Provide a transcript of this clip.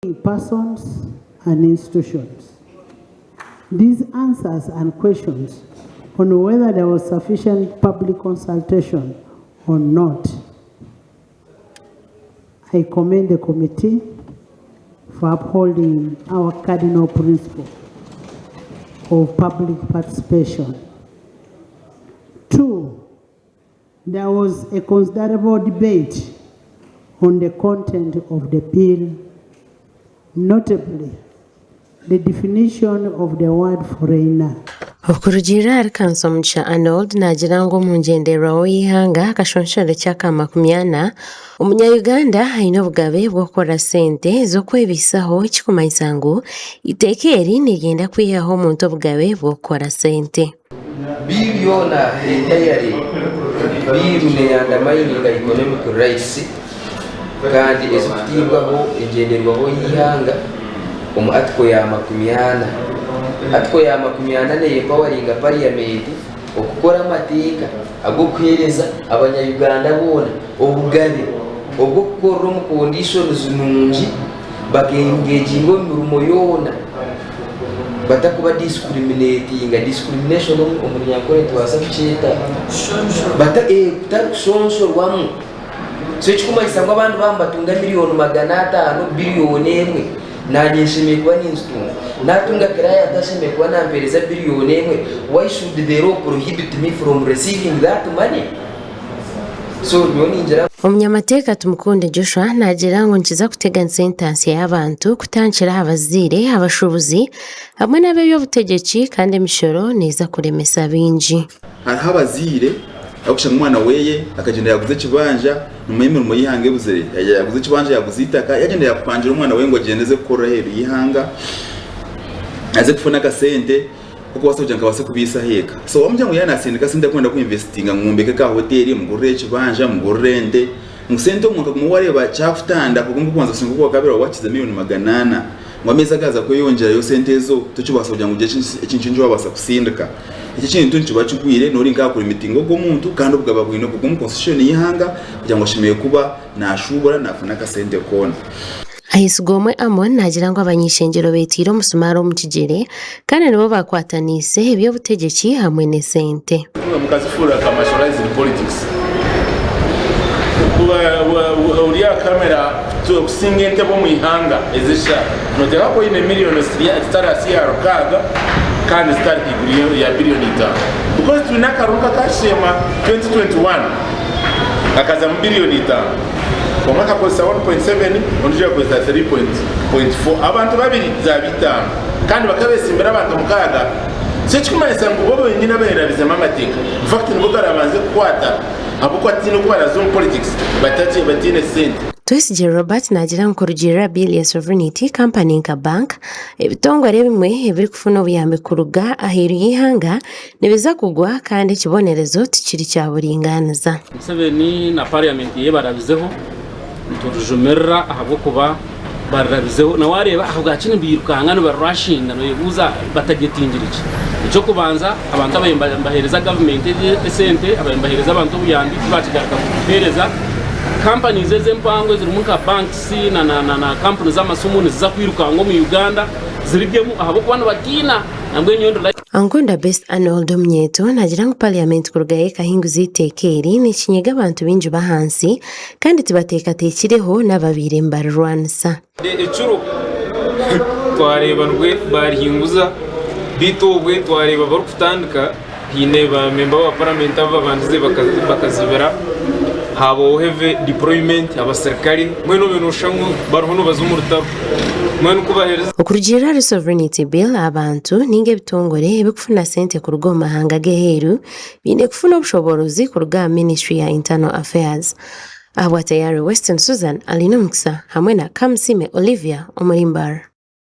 persons and institutions. These answers and questions on whether there was sufficient public consultation or not, I commend the committee for upholding our cardinal principle of public participation. 2, there was a considerable debate on the content of the bill, notably the definition of the word foreigner. Okurugira Arkansas Mugisha Arnold nagira ngo mu ngenderwaho y'ihanga akashonshore ky'aka 40 Umunya-Uganda ayina obugabe bw'okukora sente z'okwebisaho ekikumanyisa ngu iteeka eri nigenda kwihaho omuntu obugabe bw'okukora sente. Biliona entire biru neyandamayininga economic rights kandi ezikutirwaho engenderwaho y'ihanga omu article ya 40. Article ya 40 neyempawaringa parliament okukora amateeka ag'okuheereza abanya-Uganda boona obugabe obw'okukora omu conditions nungi bakengeginga omu mirimo yoona batakuba discrimination omunyankore tubaasa kukyeta kutakushonshorwamu. So ekikumanyisa ngu abantu bamubatunga miliyoni 500 biliyoni emwe nanyeshemerwa n'insitunga natunga kiraya atashemerwa nampereza biliyoni emwe. Why should the law prohibit me from receiving that money? So nyoningera Omunyamateeka Tumukunde Joshua nagira ngo nkiza kuteganya sentansi y'abantu kutankira abaziire abashubuzi hamwe n'abeby'obutegeki kandi emishoro neza kuremesa bingi. Hariho abaziire akushanga umwana weye akagenda yaguze kibanja nyuma y'emirimo y'ihanga ebuze yaguze kibanja yaguze itaka yagenda yakupangira umwana we ngo agendeze gukora heru y'ihanga aze kufuna akasente kuko wasabye ngo abase kubisa heka. So wamujyango yanasindika sinde kwenda kuinvestinga ngombeke ka hoteli mugurire kibanja mugurende musente omuntu kumuwareba cyafutanda kugomba kubanza singo kwa kabira wakize miliyoni 800 ngwameza gaza ko yongera yo sente zo tukibasa kugira ngo uje ekintu wabasa kusindika iki kintu nkiba cyugwire nori ngakora imitingo go muntu kandi ubwaba bwino kugo mu constitution y'ihanga kugira ngo ashimiye kuba nashubora nafuna akasente kona. Ahisigomwe Amon nagira ngo abanyishengero betira omusumaro mu kigere kandi nabo bakwatanise eby'obutegeki hamwe ne sente. Mukazifura commercializing politics. Ulia kamera to singente bo mu ihanga ezisha notera ko ine miliyoni ya rukaga kandi start iguriyo ya billion ita because tunakaruka kashema 2021 akaza mu billion ita kwa mwaka kwa 1.7 onje kwa 3.4 abantu babiri za bitano kandi bakabesimbira abantu mukaga sechikumanyisa ngo bobo nyina bayirabize amamateka in fact nibo garabanze kwata abukwatino kubara zone politics batache batine sente. Twesije Robert nagira ngo kurugira bill ya sovereignty company nka bank ebitongore bimwe ebiri kufuna obuyambe kuruga aheru y'ihanga nebiza kugwa kandi kibonerezo tikiri cya buringaniza. Museveni na parliament ye barabizeho turujumerra ahabo kuba barabizeho na wareba aho gakine birukanga no barashinga no yebuza batagetingirije icyo kubanza abantu abayembahereza government sente abayembahereza abantu buyambi batigaka kuhereza companies z'empango ziri mu ka banks na companies z'amasumuni ziza kwirukanga mu Uganda zirigemu ahabo kubana bakina nambwe nyondo Angunda Best Arnold Mnyeto nagira ngo parliament kurugaye kahinguzi tekeri ni kinyega abantu binji bahansi kandi tibateka tekireho n'ababire mbarwansa icuru twareba rwe barihinguza bitobwe twareba bari kutandika hine ba member wa parliament ababanze bakazibera habo have deployment abasirikali mweno benushamwe baruhono bazumurutaro mweno kubahereza okurugira sovereignty bill abantu ninge bitongore ebikufuna sente ku rugo mahanga geheru bine kufuna obushoborozi ku ruga Ministry ya Internal Affairs. Abwa tayari Western Susan Alinomuksa hamwe na Kamsime Olivia Omulimbar.